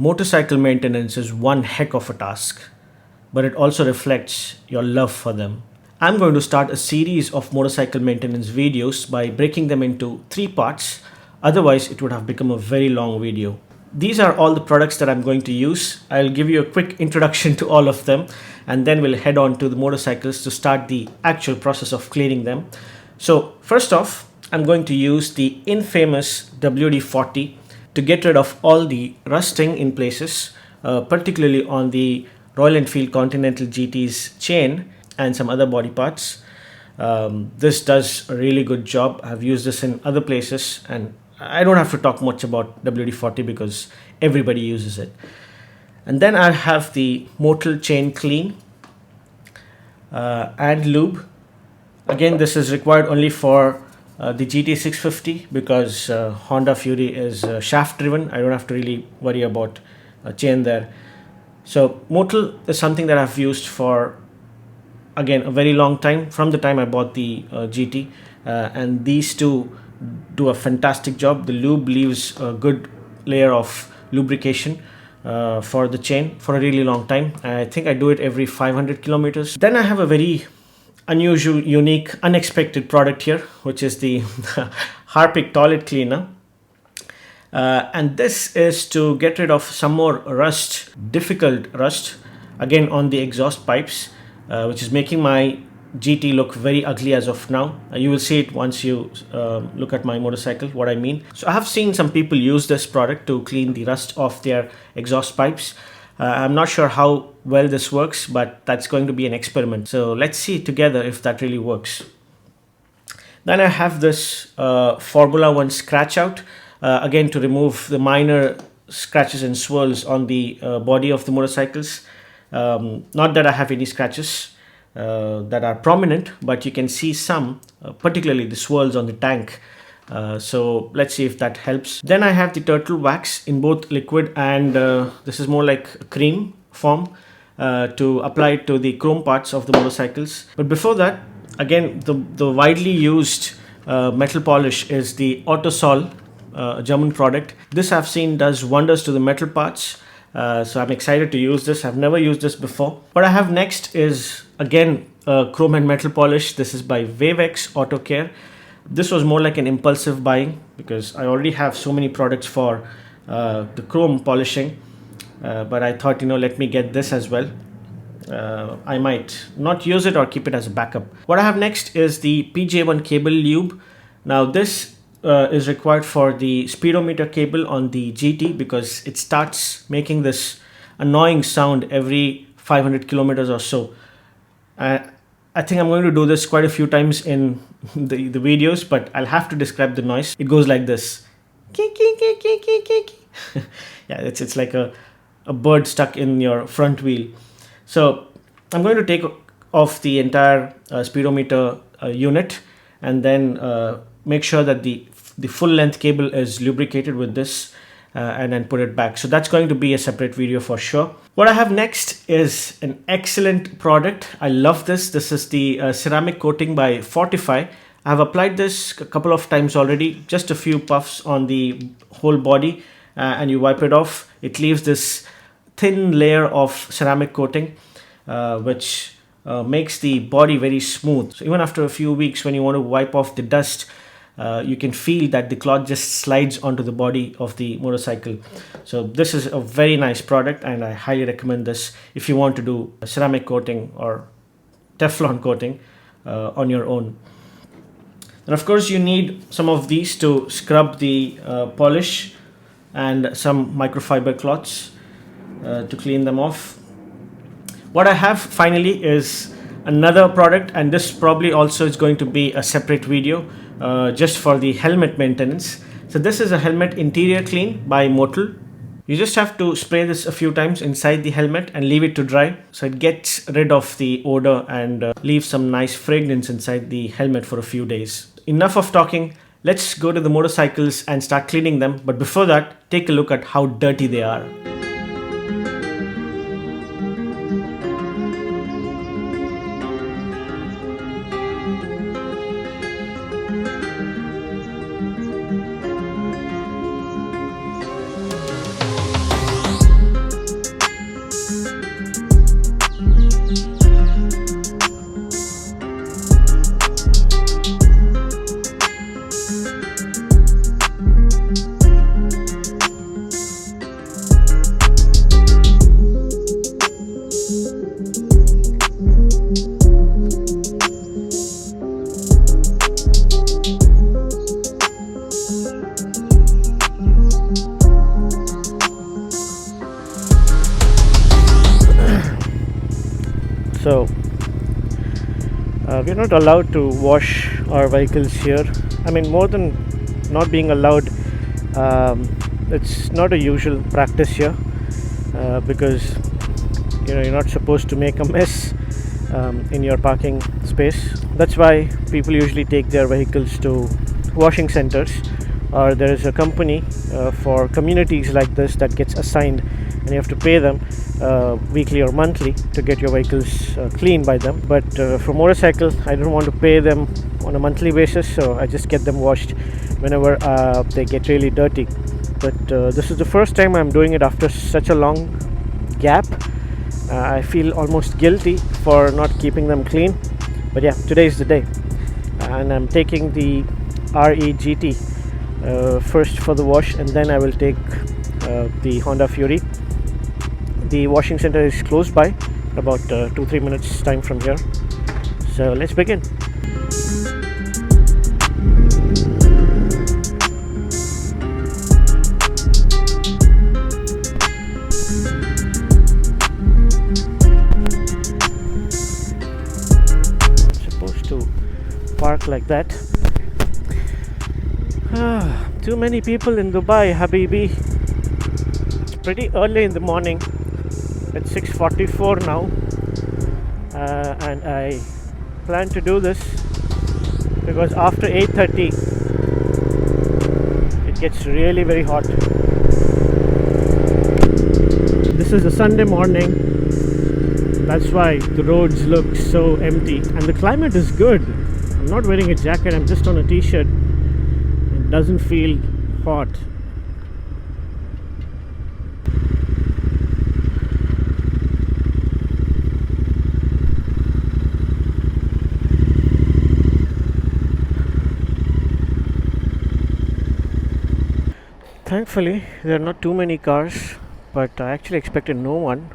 Motorcycle maintenance is one heck of a task, but it also reflects your love for them. I'm going to start a series of motorcycle maintenance videos by breaking them into 3 parts, otherwise it would have become a very long video. These are all the products that I'm going to use. I'll give you a quick introduction to all of them and then we'll head on to the motorcycles to start the actual process of cleaning them. So first off, I'm going to use the infamous WD-40 to get rid of all the rusting in places, particularly on the Royal Enfield Continental GT's chain and some other body parts. This does a really good job. I've used this in other places and I don't have to talk much about WD-40 because everybody uses it. And then I have the Motul chain clean and lube. Again, this is required only for the GT650 because Honda Fury is shaft driven. I don't have to really worry about a chain there. So Motul is something that I've used for, again, a very long time, from the time I bought the GT, and these two do a fantastic job. The lube leaves a good layer of lubrication for the chain for a really long time. I think I do it every 500 kilometers. Then I have a very unusual, unique, unexpected product here, which is the Harpic Toilet Cleaner. And this is to get rid of some more rust, difficult rust, again on the exhaust pipes, which is making my GT look very ugly as of now. You will see it once you look at my motorcycle, what I mean. So I have seen some people use this product to clean the rust off their exhaust pipes. I'm not sure how well this works, but that's going to be an experiment. So let's see together if that really works. Then I have this Formula 1 scratch out, again to remove the minor scratches and swirls on the body of the motorcycles. Not that I have any scratches that are prominent, but you can see some, particularly the swirls on the tank. So let's see if that helps. Then I have the turtle wax in both liquid and this is more like a cream form to apply it to the chrome parts of the motorcycles. But before that, again, the widely used metal polish is the Autosol, a German product. This I've seen does wonders to the metal parts. So I'm excited to use this. I've never used this before. What I have next is again chrome and metal polish. This is by Wavex Auto Care. This was more like an impulsive buying because I already have so many products for the chrome polishing, but I thought, let me get this as well. I might not use it or keep it as a backup. What I have next is the PJ1 cable lube. Now this is required for the speedometer cable on the GT because it starts making this annoying sound every 500 kilometers or so. I think I'm going to do this quite a few times in the videos, but I'll have to describe the noise. It goes like this. Yeah, it's like a bird stuck in your front wheel. So I'm going to take off the entire speedometer unit and then make sure that the full length cable is lubricated with this and then put it back. So that's going to be a separate video for sure. What I have next is an excellent product. I love this. This is the ceramic coating by Fortify. I have applied this a couple of times already, just a few puffs on the whole body and you wipe it off. It leaves this thin layer of ceramic coating which makes the body very smooth. So even after a few weeks when you want to wipe off the dust, you can feel that the cloth just slides onto the body of the motorcycle. So this is a very nice product and I highly recommend this if you want to do a ceramic coating or Teflon coating on your own. And of course you need some of these to scrub the polish and some microfiber cloths to clean them off. What I have finally is another product, and this probably also is going to be a separate video just for the helmet maintenance. So this is a helmet interior clean by Motul. You just have to spray this a few times inside the helmet and leave it to dry, so it gets rid of the odor and leaves some nice fragrance inside the helmet for a few days. Enough of talking, let's go to the motorcycles and start cleaning them. But before that, take a look at how dirty they are. So we're not allowed to wash our vehicles here. I mean, more than not being allowed, it's not a usual practice here, because you're not supposed to make a mess in your parking space. That's why people usually take their vehicles to washing centers, or there is a company for communities like this that gets assigned, and you have to pay them weekly or monthly to get your vehicles cleaned by them. But for motorcycle, I don't want to pay them on a monthly basis, so I just get them washed whenever they get really dirty. But this is the first time I'm doing it after such a long gap. I feel almost guilty for not keeping them clean, but yeah, today is the day, and I'm taking the RE GT first for the wash, and then I will take the Honda Fury. The washing center is close by, about 2-3 minutes time from here, so let's begin. Park like that. Too many people in Dubai, Habibi. It's pretty early in the morning. It's 6:44 now, and I plan to do this because after 8:30 it gets really very hot. This is a Sunday morning. That's why the roads look so empty, and the climate is good. I'm not wearing a jacket, I'm just on a t-shirt. It doesn't feel hot. Thankfully, there are not too many cars, but I actually expected no one.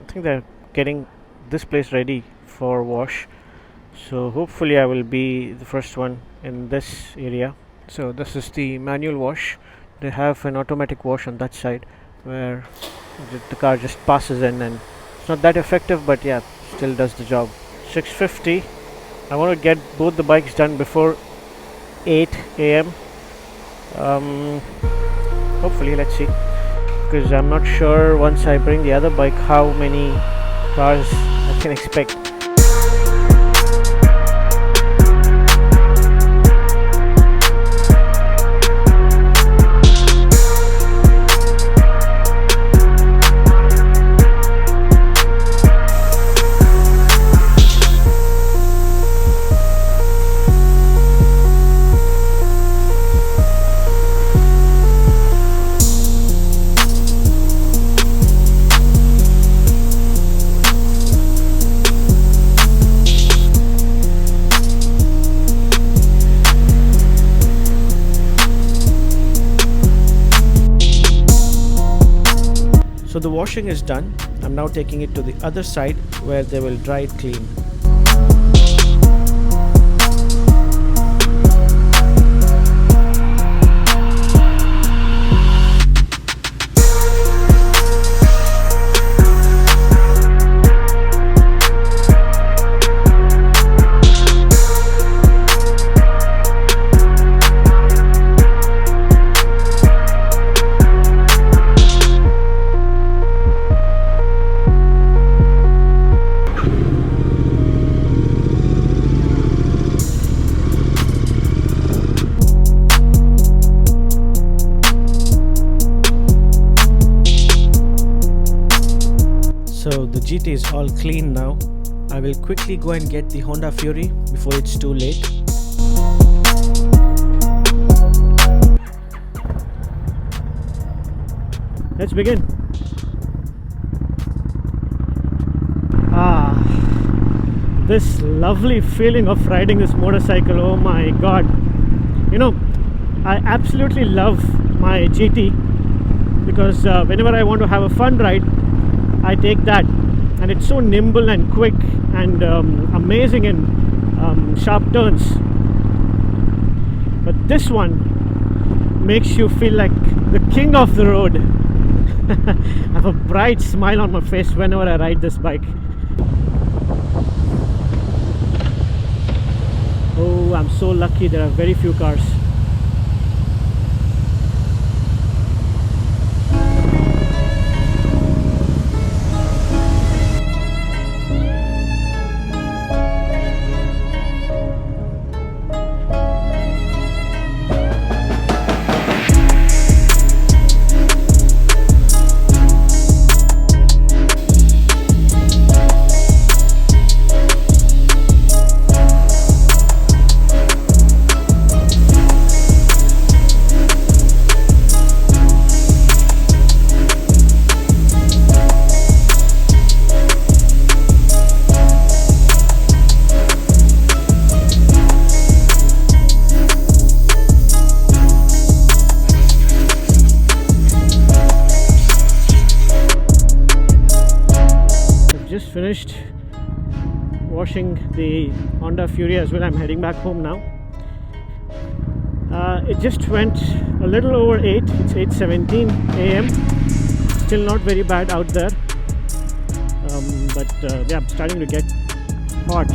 I think they're getting this place ready for wash. So hopefully I will be the first one in this area. So this is the manual wash. They have an automatic wash on that side where the car just passes in, and it's not that effective, but yeah, still does the job. 6:50. I want to get both the bikes done before 8 a.m. Hopefully, let's see, because I'm not sure once I bring the other bike how many cars I can expect. So the washing is done. I'm now taking it to the other side where they will dry it clean. So the GT is all clean now. I will quickly go and get the Honda Fury before it's too late. Let's begin. This lovely feeling of riding this motorcycle, oh my god. I absolutely love my GT because whenever I want to have a fun ride, I take that, and it's so nimble and quick and amazing in sharp turns. But this one makes you feel like the king of the road. I have a bright smile on my face whenever I ride this bike. Oh, I'm so lucky there are very few cars. Finished washing the Honda Fury as well. I'm heading back home now. It just went a little over 8. It's 8:17 a.m. Still not very bad out there, but yeah, I'm starting to get hot.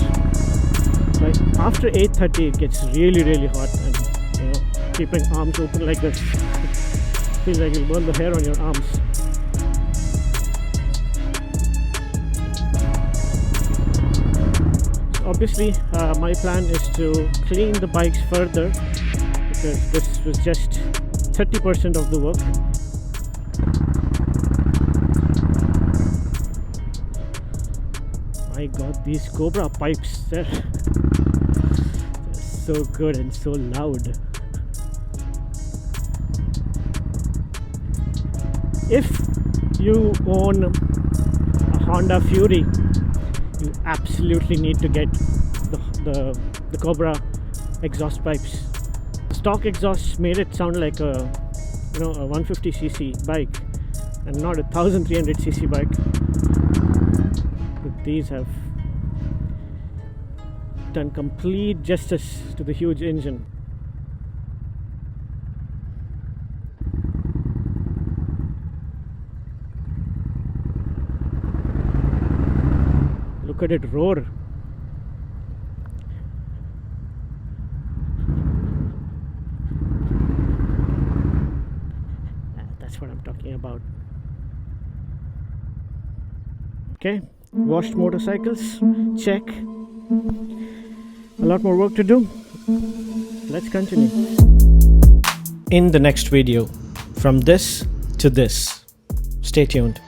Right after 8:30 it gets really hot, and you know, keeping arms open like this feels like you'll burn the hair on your arms. Obviously, my plan is to clean the bikes further, because this was just 30% of the work. My god, these Cobra pipes, they're so good and so loud. If you own a Honda Fury, you absolutely need to get the Cobra exhaust pipes. The stock exhaust made it sound like a 150cc bike and not a 1300cc bike. But these have done complete justice to the huge engine. Look at it roar. That's what I'm talking about. Okay, washed motorcycles, check. A lot more work to do. Let's continue. In the next video, from this to this. Stay tuned.